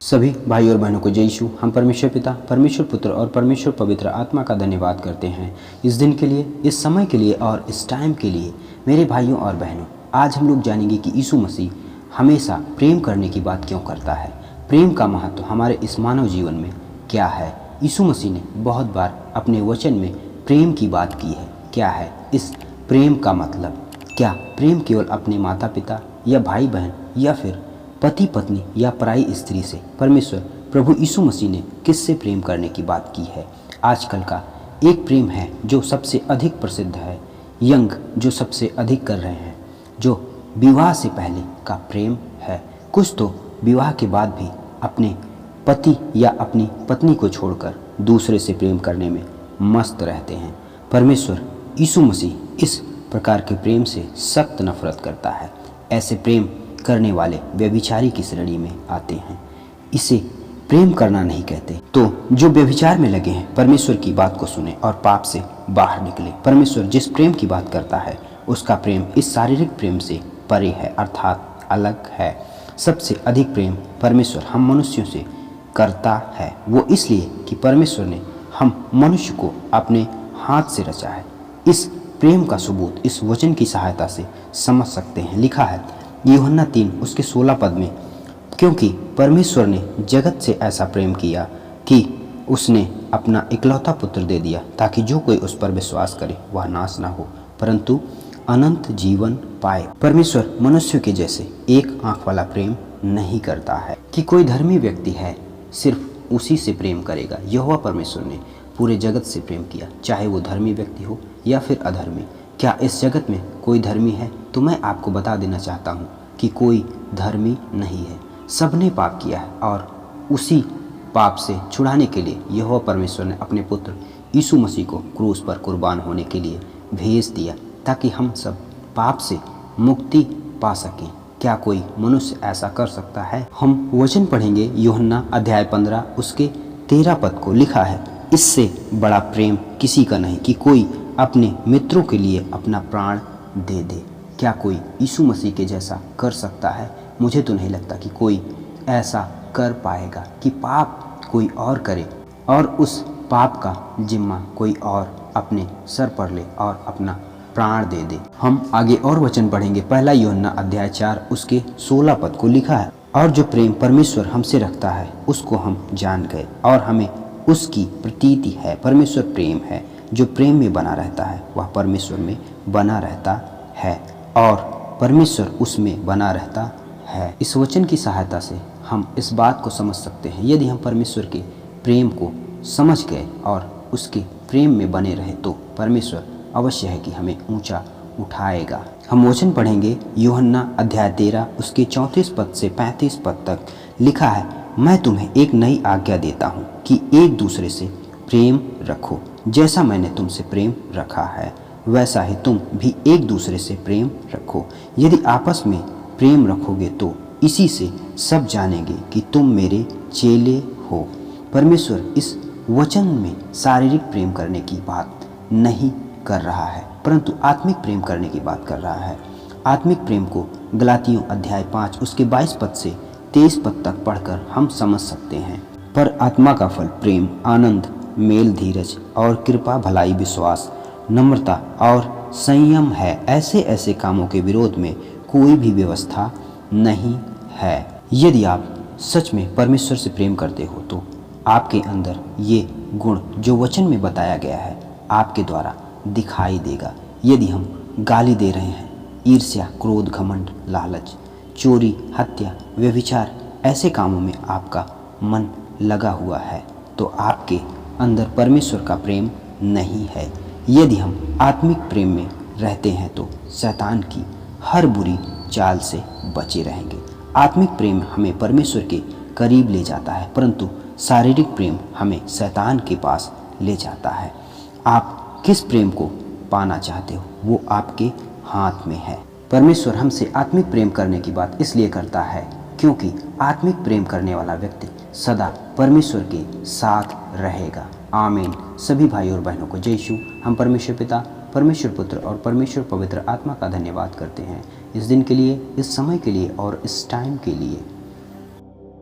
सभी भाई और बहनों को जय यीशु। हम परमेश्वर पिता, परमेश्वर पुत्र और परमेश्वर पवित्र आत्मा का धन्यवाद करते हैं इस दिन के लिए, इस समय के लिए और इस टाइम के लिए। मेरे भाइयों और बहनों, आज हम लोग जानेंगे कि यीशु मसीह हमेशा प्रेम करने की बात क्यों करता है। प्रेम का महत्व हमारे इस मानव जीवन में क्या है। यीशु मसीह ने बहुत बार अपने वचन में प्रेम की बात की है। क्या है इस प्रेम का मतलब? क्या प्रेम केवल अपने माता पिता या भाई बहन या फिर पति पत्नी या पराई स्त्री से? परमेश्वर प्रभु यीशु मसीह ने किससे प्रेम करने की बात की है? आजकल का एक प्रेम है जो सबसे अधिक प्रसिद्ध है, यंग जो सबसे अधिक कर रहे हैं, जो विवाह से पहले का प्रेम है। कुछ तो विवाह के बाद भी अपने पति या अपनी पत्नी को छोड़कर दूसरे से प्रेम करने में मस्त रहते हैं। परमेश्वर यीशु मसीह इस प्रकार के प्रेम से सख्त नफरत करता है। ऐसे प्रेम करने वाले व्यभिचारी की श्रेणी में आते हैं। इसे प्रेम करना नहीं कहते। तो जो व्यभिचार में लगे हैं, परमेश्वर की बात को सुने और पाप से बाहर निकले। परमेश्वर जिस प्रेम की बात करता है उसका प्रेम इस शारीरिक प्रेम से परे है, अर्थात अलग है। सबसे अधिक प्रेम परमेश्वर हम मनुष्यों से करता है, वो इसलिए कि परमेश्वर ने हम मनुष्य को अपने हाथ से रचा है। इस प्रेम का सबूत इस वचन की सहायता से समझ सकते हैं। लिखा है यूहन्ना 3:16 में, क्योंकि परमेश्वर ने जगत से ऐसा प्रेम किया कि उसने अपना इकलौता पुत्र दे दिया, ताकि जो कोई उस पर विश्वास करे वह नाश ना हो परंतु अनंत जीवन पाए। परमेश्वर मनुष्य के जैसे एक आंख वाला प्रेम नहीं करता है कि कोई धर्मी व्यक्ति है सिर्फ उसी से प्रेम करेगा। यहोवा परमेश्वर ने पूरे जगत से प्रेम किया, चाहे वो धर्मी व्यक्ति हो या फिर अधर्मी। क्या इस जगत में कोई धर्मी है? तो मैं आपको बता देना चाहता हूँ कि कोई धर्मी नहीं है। सबने पाप किया है और उसी पाप से छुड़ाने के लिए यहोवा परमेश्वर ने अपने पुत्र यीशु मसीह को क्रूस पर कुर्बान होने के लिए भेज दिया, ताकि हम सब पाप से मुक्ति पा सकें। क्या कोई मनुष्य ऐसा कर सकता है? हम वचन पढ़ेंगे यूहन्ना अध्याय 15 उसके 13 को। लिखा है, इससे बड़ा प्रेम किसी का नहीं कि कोई अपने मित्रों के लिए अपना प्राण दे दे। क्या कोई यीशु मसीह के जैसा कर सकता है? मुझे तो नहीं लगता कि कोई ऐसा कर पाएगा कि पाप कोई और करे और उस पाप का जिम्मा कोई और अपने सर पर ले और अपना प्राण दे दे। हम आगे और वचन पढ़ेंगे। पहला यूहन्ना अध्याय 4 उसके 16 को। लिखा है, और जो प्रेम परमेश्वर हमसे रखता है उसको हम जान गए और हमें उसकी प्रतीति है। परमेश्वर प्रेम है। जो प्रेम में बना रहता है वह परमेश्वर में बना रहता है और परमेश्वर उसमें बना रहता है। इस वचन की सहायता से हम इस बात को समझ सकते हैं, यदि हम परमेश्वर के प्रेम को समझ गए और उसके प्रेम में बने रहे तो परमेश्वर अवश्य है कि हमें ऊंचा उठाएगा। हम वचन पढ़ेंगे यूहन्ना अध्याय 13 उसके 34 से 35 तक। लिखा है, मैं तुम्हें एक नई आज्ञा देता हूँ कि एक दूसरे से प्रेम रखो। जैसा मैंने तुमसे प्रेम रखा है वैसा ही तुम भी एक दूसरे से प्रेम रखो। यदि आपस में प्रेम रखोगे तो इसी से सब जानेंगे कि तुम मेरे चेले हो। परमेश्वर इस वचन में शारीरिक प्रेम करने की बात नहीं कर रहा है, परंतु आत्मिक प्रेम करने की बात कर रहा है। आत्मिक प्रेम को गलातियों अध्याय 5 उसके 22 से 23 तक पढ़कर हम समझ सकते हैं। पर आत्मा का फल प्रेम, आनंद, मेल, धीरज और कृपा, भलाई, विश्वास, नम्रता और संयम है। ऐसे ऐसे कामों के विरोध में कोई भी व्यवस्था नहीं है। यदि आप सच में परमेश्वर से प्रेम करते हो तो आपके अंदर ये गुण जो वचन में बताया गया है आपके द्वारा दिखाई देगा। यदि हम गाली दे रहे हैं, ईर्ष्या, क्रोध, घमंड, लालच, चोरी, हत्या, व्यभिचार, ऐसे कामों में आपका मन लगा हुआ है तो आपके अंदर परमेश्वर का प्रेम नहीं है। यदि हम आत्मिक प्रेम में रहते हैं तो शैतान की हर बुरी चाल से बचे रहेंगे। आत्मिक प्रेम हमें परमेश्वर के करीब ले जाता है, परंतु शारीरिक प्रेम हमें शैतान के पास ले जाता है। आप किस प्रेम को पाना चाहते हो वो आपके हाथ में है। परमेश्वर हमसे आत्मिक प्रेम करने की बात इसलिए करता है क्योंकि आत्मिक प्रेम करने वाला व्यक्ति सदा परमेश्वर के साथ रहेगा। आमीन। सभी भाई और बहनों को जय यीशु। हम परमेश्वर पिता, परमेश्वर पुत्र और परमेश्वर पवित्र आत्मा का धन्यवाद करते हैं इस दिन के लिए, इस समय के लिए और इस टाइम के लिए।